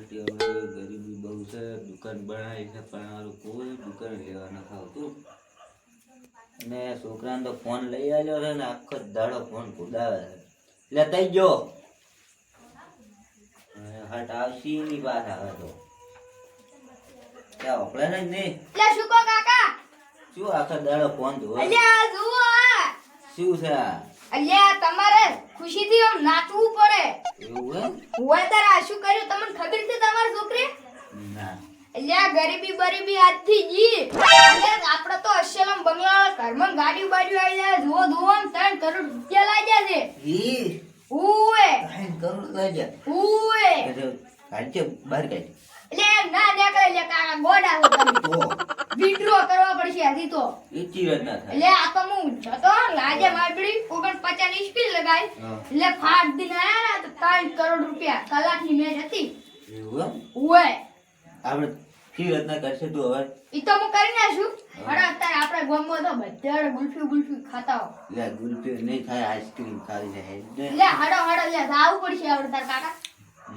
ગરીબી બહુ છે, દુકાન બનાવી છે પણ મારું કોઈ દુકાન લેવા ન ખાવતું. અને છોકરાને તો ફોન લઈ આવ્યો છે ને આખો દાડો ફોન કુદાવે છે. એટલે તઈ ગયો હટ આવશી ની વાત આવે તો ત્યાં ઓપડે ને નહીં. એટલે શું કો કાકા? શું આખો દાડો ફોન જોવે? અલ્યા જુઓ આ. શું છે આ? અલ્યા તમારે ખુશીથી આમ નાચવું પડે. એવું એમ? હું તારે આ શું કર્યું તમને ખબર છે તમારી છોકરી? ના. અલ્યા ગરીબી બરીબી આજથી જી. અલ્યા આપણે તો અસલમ બંગલા ઘરમાં ગાડી બાડી આવી જાય જુઓ જુઓ આમ 3 કરોડ રૂપિયા લાગ્યા છે. ઈ ઉએ 3 કરોડ લાગ્યા. ઉએ કાઢજે બહાર કાઢ. એટલે ના નીકળે લે કાકા ગોડા છો તમે. તો વિડ્રો કરવા પડશે હજી તો. એચી વાત ના થાય. એટલે આ તો હું જતો લાજે મારી 49 સ્પીડ લગાઈ. એટલે ફાટ દિન આયા ને તો 3 કરોડ રૂપિયા કલાકની મેચ હતી. એવું એમ? ઉએ આપણે કી રત્ના કરશે તું હવે? ઈ તો હું કરી નાખું. હડા અત્યારે આપણે ગોમો તો બધા ગુલ્ફી ખાતા હો. લે ગુલપી નહીં થાય, આઈસ્ક્રીમ ખાવી છે. લે હડો લે જાવું પડશે આપણે તાર કાકા.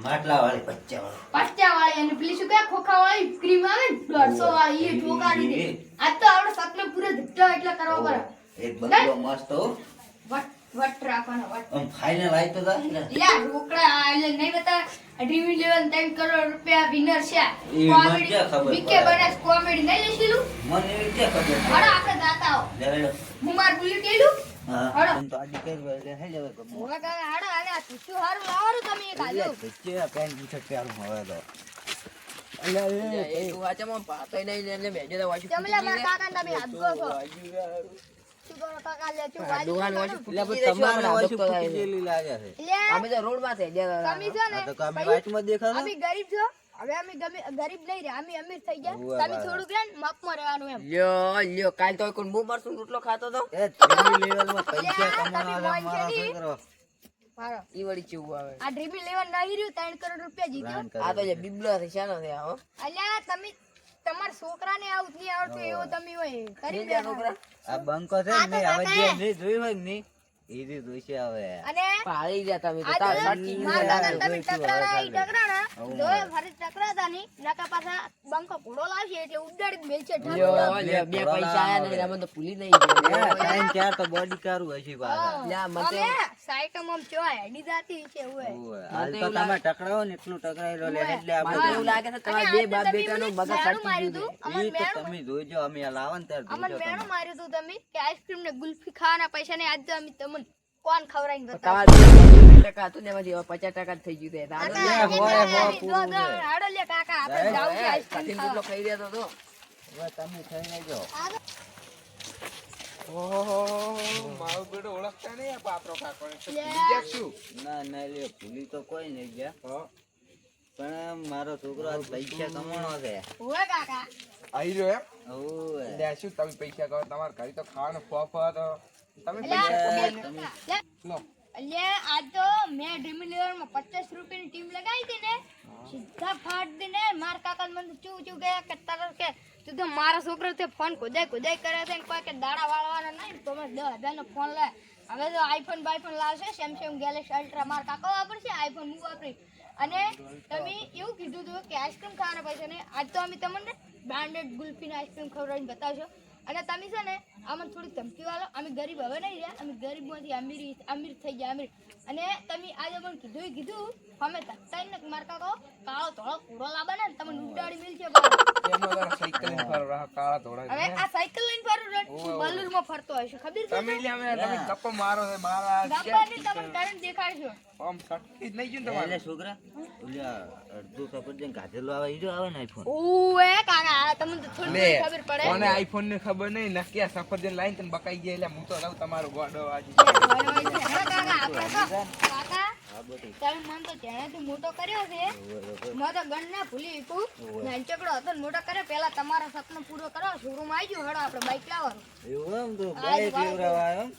માટલા વાળી 50 વાળી. 50 વાળી અને પેલી શું કે ખોખા વાળી ક્રીમ આવે ને 150 વાળી એ ઠોકાડી દે. આજ તો આપણે સપને પૂરે ધટ્ટા એટલે કરવા પડે. એક બંગલો મસ્ત હો. વટ રાખવાનો વટ. આમ ફાઇનલ આઈ તો થાય ને. લે રોકડા એટલે નહીં બતા ડ્રીમ 11 3 કરોડ રૂપિયા વિનર છે. એ મને ક્યાં ખબર વિકે બનાસ કોમેડી નહીં લેશીલું. મને એવી ક્યાં ખબર હડો આપણે જાતા હો. લે હું માર બોલ્યું કેલું. હા હડો. તો આડી કઈ એટલે હે જવે તો ઓવે કાકા હડો આલે આ ટીચુ હારું લાવવાનું તમે એક આજો. બચ્ચે પેન પૂછે પ્યારું હવે તો. એ વાચમાં પાતય નહીં ને એટલે મેજે તો વાચી જમલા માર કાકા તમે હાથ ગો છો. શું કરો કાકા લે તું વાજી. દુકાન કરો. વાચી એટલે ફૂટી તમારે તમારે વાસી ફૂટી ગયેલી લાગે છે. લે અમે તો રોડ માં થઈ ગયા તમે છે ને આ તો કામે વાચમાં દેખાડો. અમે ગરીબ છો. હવે અમે ગરીબ નહીં રે અમે અમીર થઈ ગયા. ઉવા તમે બા. થોડુંક રે ને મફમાં રહેવાનું એમ. લ્યો કાલ તો કોઈ મું મારશું રોટલો ખાતો તો એ ત્રીજી લેવલમાં પૈસા લે, કમાવા તમે છે મારા મોંઘી. છોકરો. મારો ઈ વળી ચેવું આવે આ ડ્રીબી લેવન નહીં રહ્યું 3 કરોડ રૂપિયા જીત્યો. પ્લાન કરે આ તો જે છે. બિબલો છે શાનો છે આ હો અલ્યા તમે તમાર છોકરાને આવું નહીં આવડતું એવું તમે હોય કરી બીજા દે છોકરા આ બંકો છે આ ને તો હવે કાકા જે નહીં જોયું હોય ને એ રીત જોઈશે હવે. અને પાડી ગયા તમે તો આ તાર જો સાચી માર યાર, કાકા તમે જોઈશું ટકરાણા હવે ઈ ટકરાણા આવું જો મારે. ફરી ટકરાતા નહીં નકા પાછા બંકો પૂડો લાવશે એટલે ઉડાડી મેલ છે લ્યો બે પૈસા આયા નહીં અમે તો ભૂલી નહીં ગયા ત્રણ ચાર તો બોડી કારું હશે પાછા. લ્યા મને અમે સાયકલ માં ચો હેડી જાતી છે ઓય ઓય, હાલ તો તમે ટકરાવો ને એટલું ટકરાયેલો લે એટલે મને તો આપણે એવું લાગે છે તમારા બે બાપ બેટાનું મગજ માર્યું સટકી તું ગયું ઈ તો તમે જોઈજો અમે આ લાવન ત્યારે અમન જોઈજો મેણું તમે. માર્યું તું તમે કે આઈસ્ક્રીમ ને ગુલ્ફી ખાવાના પૈસા ને આજ તો અમે તમને કોણ ખવરાઈને બતાવ તમારું 2% હતું ને એમાંથી હવે 50% જ થઈ ગયું છે કાકા, લે, આજે હોય, તો હોય, અમે પૂરું દો, છે. હાડો લે કાકા આપણે જાવું છે આઈસ્ક્રીમ કાઠીન ખાવા. રોટલો ખાઈ રહ્યા તો હવે તમે થઈને જો. મારો બેટો ઓળખતા નહીં આ પાત્રો કાકો લે. બીજા શું ના ના લે ભૂલી તો કોઈ નહીં ગયા પણ મારો છોકરો આજ પૈસા કમાણો છે. ઓય કાકા આવી રહ્યો એમ ઓય. લે શું તમે પૈસા કહો તમારે ઘરે તો ખાવાનું ફોફ તો તમે લે, પૈસા લે, કમાઈને લે. લો લે, આજ તો મેં ડ્રીમ ઇલેવન માં 50 રૂપિયાની ટીમ લગાવી હતી ને સીધા ફાટ દઈને માર કાકા મને ચૂ ગયા કે તરત કે તું તો મારા છોકરો તે ફોન ખોદાઈ કરે છે ને કોઈ કે દાડા વાળવાના નહીં તો મેં 10,000 નો ફોન લે હવે તો આઈફોન બાઈફોન લાવશે સેમસંગ ગેલેક્સી અલ્ટ્રા માર કાકા વાપરશે આઈફોન હું વાપરી અને તમે એવું કીધું હતું કે આઈસ્ક્રીમ ખાવાના પૈસા ને આજ તો અમે તમને બ્રાન્ડેડ ગુલ્ફીની આઈસ્ક્રીમ ખવડાવીને બતાવશો અને તમે છે ને આમાં થોડી ધમકી વાળો અમે ગરીબ હવે નહીં રહ્યા અમે ગરીબમાંથી અમીર થઈ ગયા અમીર અને તમે આજે પણ કીધું અમે તત્તાઈને માર કાકો કાળો ધોળો પૂરો લાવવાના ને તમને ઉડાડી મિલ છે એમાં તારા સાયકલ લઈને ફરો રહા કાળા ધોળા હવે આ સાયકલ લઈને ફરું રે બલુરમાં ફરતો હશે ખબર છે તમે લે અમે તમે ગપ્પો મારો છે મારા ડબ્બાની તમને કરંટ દેખાડશો આમ સટકી જ નહીં ગયું ને એટલે તમારે છોકરા ઓલા અડધું સફરજન કાઢેલું આવે ઈ જો આવે ને આઈફોન. ઓએ કાકા તમને તો થોડી લે ખબર પડે કોને આઈફોન ને ખબર નહીં નક્કી આ સફરજન લાઈન તને બકાઈ ગયા એટલે હું તો લઉં તમારો ગોડો આજે કાકા આપણે તો કાકા હા બધી. તમે મન તો જેનાથી મોટો કર્યો છે મેં તો ગણ ના ભૂલી તું નાનચકડો હતો ને મોટો કર્યો પેલા તમારા સપનું પૂરો કરો શોરૂમ આવી ગયું હડો આપણે બાઈક લાવવાનું એવું એમ તો બાઈક લેવડાવવા આવ્યો એમ?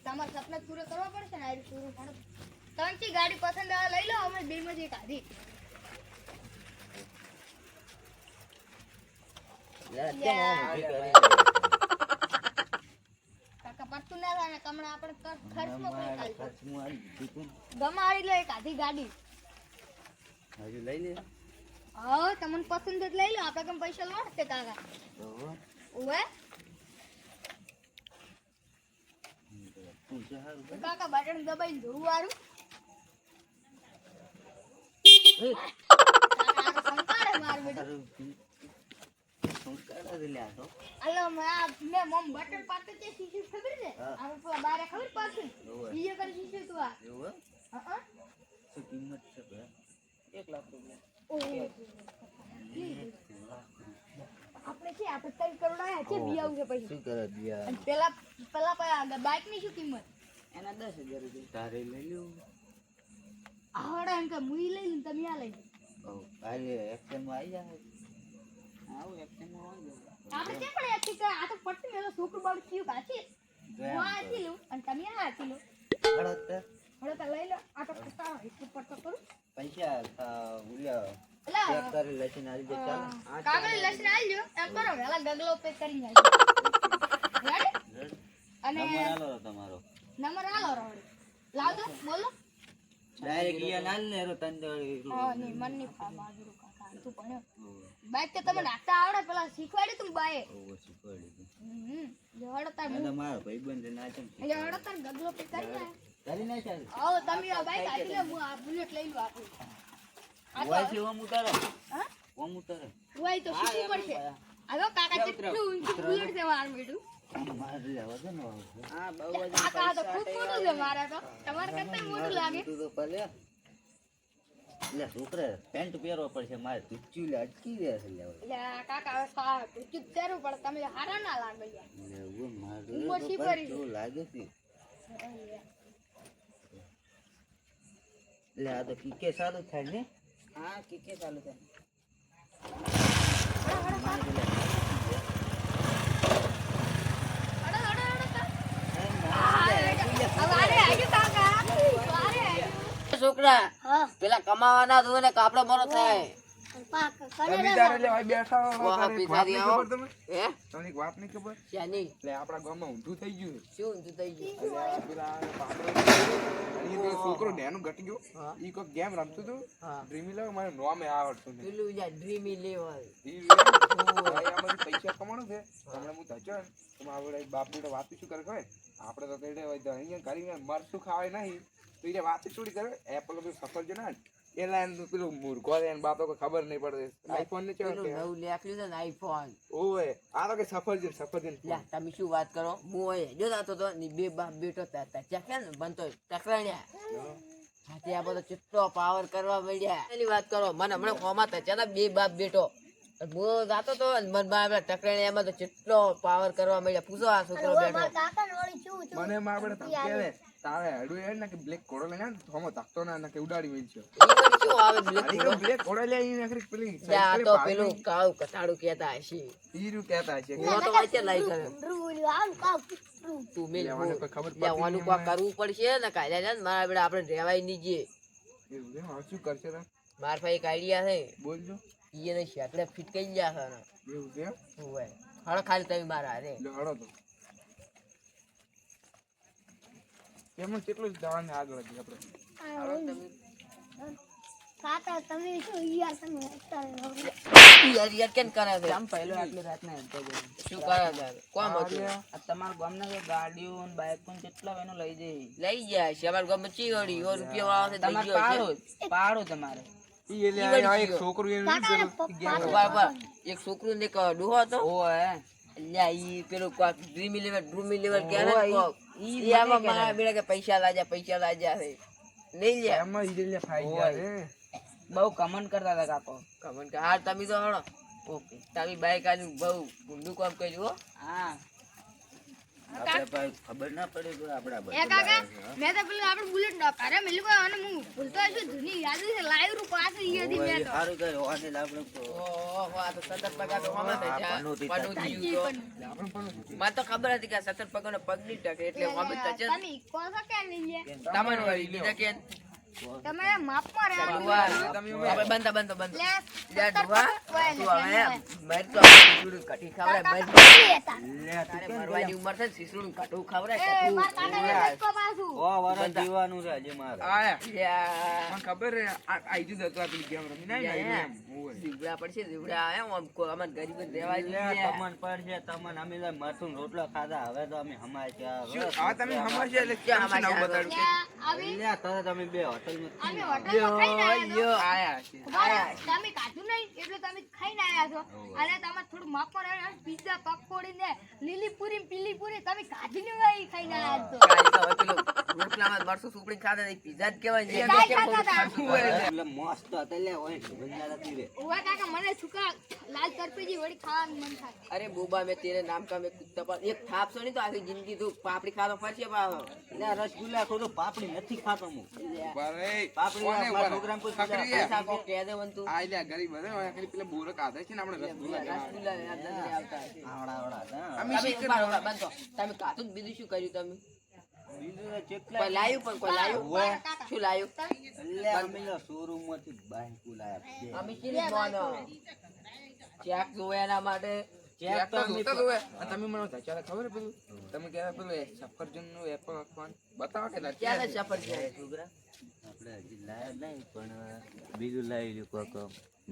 તમારા સપના પૂરો કરવા પડશે ને આ શોરૂમ હડો ત્રણથી ગાડી પસંદ આવે લઈ લો અમે બે માંથી એક આધી યાર, કેમ આમ ઊભી કરી? કાકા પડતું ના થાય ને કમણા આપણે ખર્ચમાં કોઈ મારા ચાલશે ખર્ચમાં આલી દીધું. ગમાડી લો એક આધી ગાડી હજુ લઈ લે. હા તમને પસંદ જ લઈ લો આપણે કેમ પૈસા લોટતે કાકા તો ઓવે તું છે હારું તો કાકા બટન દબાઈને જોવું વારું એ કાકા આ તો સંકારે માર બેટું તારું સંસ્કાર જ લ્યા તો અલો મેં મમ બટન પાતે તે શીશી ખબર છે હા. આ પેલા બારે ખબર પાછું ઓવે. બીજે કરી શીશી તું આ એવું હે? હા શું કિંમત છે ભાઈ? 1 લાખ રૂપિયા. આપણે છે આપણે 3 કરોડ આયા છે બિયાવું છે પૈસા શું કરે દિયા અને પેલા બાઇક ની શું કિંમત એના 10,000 રૂપિયા. તારે લઈ લ્યો આવડે એમ કે મુઈ લઈ લઈને તમે આ લઈ લો. કાલે એક્શન માં આવી જાય આવું એક્શનમાં હોય ને. આપણે છે પણ એક આ તો પટ્ટી મેલો છોકરું બાળું થયું કાચી હું આ હતી લઉં અને તમે આ હતી લો હળદ હવે તો લઈ લો આ તો ખસારો હિસ્સો પડતો કરું પૈસા ઉલ્યા એટલે ચેક કરી લઈને આવી જાય ચાલે કાગળ લસણ આલી લ્યો એમ કરો વેલા ગગલો પે કરી નાખજો રેડી અને નંબર આલો તમારો નંબર આલો રોડ લાવ દો બોલો ડાયરેક્ટ ઈયા નાલ ને રો તંદ હા નહીં મન નહીં ફા બાજુ કાકા તું પણ બાઈક કે તમને નાખતા આવડે પેલા શીખવાડી તું બાએ ઓવો શીખવાડી જવાડો તાર આ મારો ભાઈબંધ ના છે જવાડો તાર ગગલો પે કરી નાખ કરી ના ચાલે આવો તમે આ બાઈક આલી લે હું આ બુલેટ લઈ લઉં આપું ઓય છે ઓમ ઉતારો હા ઓમ ઉતારો હોય તો શીખવું પડશે હવે કાકા કેટલું ઊંચું બુલેટ છે મારું બેટું મારે લેવા દે ને હા બહુ જ કાકા તો ખૂબ મોટું છે મારા તો તમારે કરતા મોટું લાગે તું તો પલે લે છોકરા પેન્ટ પહેરવો પડશે મારે તુચ્ચી લે અટકી જાય છે લેવા એટલે આ કાકા હવે સારા ઊંચું જ પહેરવું પડે તમે હારા ના લાગે યાર લેવું મારે ઉંમર શી તો કરી? કેવું લાગે છે લે આ તો કીકે સારું થાય ને હા કે ચાલુ થાય. અડો અડો અડો અવારે આજો કાકા અવારે છોકરા હા પેલા કમાવાના તો ને કાપડો મોરો થાય પાક તમે તારે લેવા બેઠા હો, વાહ, તારે એક વાત પિતાજી નહીં આવો. ખબર તમે? હે તમને એક વાત નહીં ખબર? શાની એટલે આપણા ગામમાં ઊંધું થઈ ગયું છે. શું ઊંધું થઈ ગયું એટલે આ પેલા પાપડો અને ઈ પેલો છોકરો નેનું ઘટી ગયો. હા. ઈ કોઈક ગેમ રમતું હતું. હા ડ્રીમી લેવ મને નોમે આવડતું નહીં. પેલું જા ડ્રીમી લેવલ ઈ ભાઈ આમાંથી પૈસા કમાવાનું છે. હમણાં હું થયો ને તો મારા વડે બાપ બેટો વાત શું કરે ખબર? આપણે તો કઈ હોય તો અહીંયા કરીને મરચું ખાવાય નહીં તો એ વાત ચોરી કરે એપલ પેલું સફરજન ને એલા એનું પેલું મૂર્ખો છે એને બાપો ખબર નહીં પડે આઈફોન ને પેલું ચેવા નવું લેખ્યું છે ને આઈફોન ઓય આ તો કે સફરજન લે તમે શું વાત કરો હું હોય જો જાતો તો ની બે બાપ બેટો હતા ચાખ્યા ને બનતો ટકરાણ્યા હાથે આ બધો ચિત્તો પાવર કરવા મળ્યા એની વાત કરો મને હમણાં ખોમાં થયા બે બાપ બેટો હું જાતો તો મનમાં ટકરાણ્યા એમાં તો ચિત્તો પાવર કરવા મળ્યા પૂછો આ છોકરો બેઠો કાકા નોળી ચૂ મને મારે ધમકે તારે હેડું હેડ ને કે બ્લેક ઘોડો લઈને આવ ને તો હમો તાકતો ના કે ઉડાડી મેલ છે ઈ વળી શું આવે બ્લેક આની ઘોડો? તો બ્લેક ઘોડો લે ઈ નખરી પેલી જા આ તો પેલું કાળું કટાડું કહેતા હશે ઈ રૂ કહેતા છે હું તો વાંચે લાઈ કરે રૂ આવ કાવ તું મેલ લેવાને કોઈ ખબર લે પડતી ઓનું કોક કરવું પડશે ને કાયદા છે ને મારા બેટા આપણે રહેવાય નહીં જે એવું છે હવે શું કરશે તા માર પાસે એક આઈડિયા છે બોલજો ઈ એને શેકડે ફિટ કરી ગયા છે ને એવું છે હોવે હળો ખાલી તમે મારા હારે લે હળો તો એમાં કેટલું જવાનું આગળ હતી આપણે કાકા તમે શું યાર તમે યાર યાર કેમ કરે છે આમ પહેલો આટલી રાતના હેડતો ગયો. શું કરે છે કોમ હતું આ તમારા ગામના જે ગાડીઓ ને બાઈકો ને કેટલા હોય એનું લઈ જઈ લઈ ગયા છે અમાર ગામમાં ચીવડી ઓ રૂપિયા વાળો છે લઈ તમારે ગયો છે પાડો તમારે ઈ એટલે આ એક છોકરું એનું બરાબર એક છોકરું ને એક ડોહો હતો ઓય અલ્યા ઈ પેલું કોક ડ્રીમી લેવલ કે ને ઓય, કોક ઈ ઈ આમાં મને મારા બેટા કે પૈસા લાજા છે લઈ લે એમાં ઈ એટલે ફાઈ ગયા છે બહુ કમેન્ટ કરતા હતા કાકો. કમન કે હાલ તમે તો હળો ઓકે તમે બાઈક આનું બહુ ઊંડું કામ કર્યું હો હા આપણે ભાઈ ખબર ના પડે તો આપડા એ કાકા મેં તો પેલું આપણે બુલેટ ન કરે મેલું કોઈ અને હું ભૂલતો છું જૂની યાદ છે લાઈવ રૂપ પાછું ઈ હતી મેં તો સારું કર્યું ઓને આપણે તો ઓહો આ તો 17 પગા તો હોમાં થઈ જા પનોતી પનોતી ઈ ગયું પણ આપણે પણ મને તો ખબર હતી કે આ 17 પગાનો પગ નહીં ટકે એટલે હોમે તો છે તમે કો છો કે નહીં લે તમારું વાળી બીજા કે તમે માપમાં રહેવાનું. આપણે બંધ બંધ લે, લે ડુવા ઓય, તું લે, હવે ઓય. મર તો શીસુડું કટી ખવડાય મર કાકા, તારે મરવાની ઉંમર છે શીસુડું કટું ખવડાય એ, કટું. મારા કાકાને લટકો પાછું. ઓ વરસ જીવાનું છે હજી મારે આયા યા. મને ખબર હે આઈ જુ દતો આપણી ગેમ રમી ના એમ ઓય જીવડા પડશે જીવડા આયા આમ અમાર ગરીબ જ રહેવા લે, જોઈએ. તમને પડશે તમને અમે તો મરચું રોટલો ખાધા હવે તો અમે હમાય છે આ શું વરસ આ તમે સમજ્યા એટલે ક્યાં કેમ શું અમારે નવું બતાડ્યું લે, આવી લે તરત અમે બે હોટલમાં અમે હોટલમાં ખાઈને આયા છો. આયા છે બરાબર, તમે કાઢું નહીં એટલે તમે ખાઈને આયા છો અને તમારે થોડું માપમાં રહે પીઝા પકોડી ને લીલી પૂરી પીલી પૂરી તમે કાઢી ને ખાઈને આયા છો. કાંઈ તો હવે પેલું રોટલામાં મરચું સુપડી ખાધા એ પીઝા જ કહેવાય ને. કાંઈ ખાતા હતા. એટલે મસ્ત હતા લે ઓય બંધા નથી રે ઓવા કાકા મને સુકા લાલ કરપીજી વળી ખાવાનું મન થાય. અરે બોબા મેં તેરે નામ કા મેં કુત્તા પર એક થાપ છો નહીં તો આખી જિંદગી તું પાપડી ખાતો ફરશે પાછો. લે રસગુલ્લા ખોટું પાપડી નથી ખાતો હું બરે પાપડી કોને મારા બરે? પ્રોગ્રામ પર ખકરી પૈસા કોક કહે દે વન તું. આ લ્યા ગરીબ હે ઓય ખાલી પેલા બોરો કાઢે છે ને આપણે રસગુલ્લા કહેવાય. રસગુલ્લા યાદ નથી આવતા. આવડા હા અમે તમે શીખ ઉભા રહો, બંધ થો. તમે કાતું જ બીજું શું કર્યું તમે? બીજું તો કેટલા કોઈ લાયું પણ કોઈ લાયું? ઓય. શું લાયું? લે અમે તો શોરૂમ માંથી બાઈક લાયા અમે શી રીતે માનો? ચેક જોવે એના માટે. ચેક તો અમે જોતા જ હોય. આ તમે મને ધચારા ખબર હે પેલું તમે કહેતા પેલું સફરજનનું એપલ અખવાન બતાવો કે ના ક્યાં છે સફરજન? છોકરા આપણે હજી લાયા નહીં પણ બીજું લાવી લ્યું કોક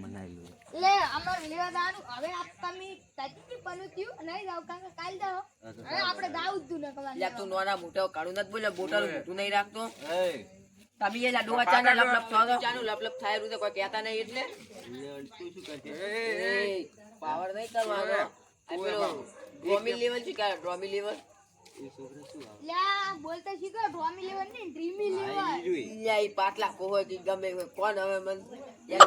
મનાવી લ્યું લે અમાર લેવા દાનું હવે આપ તમે તાકી બનું થયું નહીં જાવ કાકા કાલ જાઓ હવે આપણે દાઉદ દુ ને કવા યા તું નોના મોટા કાળું નથી બોલ્યો બોટલ મોટું નહીં રાખતો. એ તમે એ લાડુઆ ચાના લપલપ થાવ તો ચાનું લપલપ થાય રૂ તો કોઈ કહેતા નહીં એટલે. તું શું કરશે એ પાવર નહીં કરવાનો. આ પેલો ડ્રોમી લેવલ છે કે ડ્રોમી લેવલ? એ છોકરા શું આવે લે બોલતા શીખો ડ્રોમી લેવન ને ડ્રીમી લેવન આ ઈ જોઈ. યા ઈ પાટલા કોહો કે ગમે કોઈ. કોણ હવે મન યા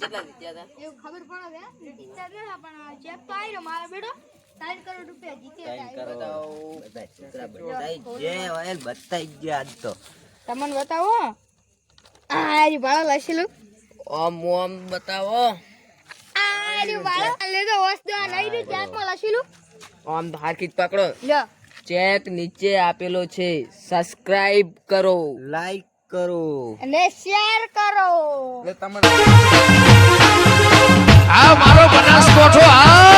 કેટલા જીત્યા હતા? એવું ખબર પડે હે ટીચર ને પણ ચેપ તો આયરો મારા બેડો 3 કરોડ રૂપિયા જીત્યા કાંઈ હતા કરો. બધાય છોકરા બધાય જે હોય એ બધાય જ ગયા આજ તો તમને બતાવો આરી બાળા લસેલું ઓમ ઓમ બતાવો. આરી બાળા લે તો વસ્તુ આ નહીં રે ચેકમાં લસેલું ઓમ હારકી જ પકડો. લ્યો ચેક નીચે આપેલો છે, સબસ્ક્રાઇબ કરો. લાઈક કરો અને શેર કરો એટલે તમારે આ મારો બનાસકોઠો આ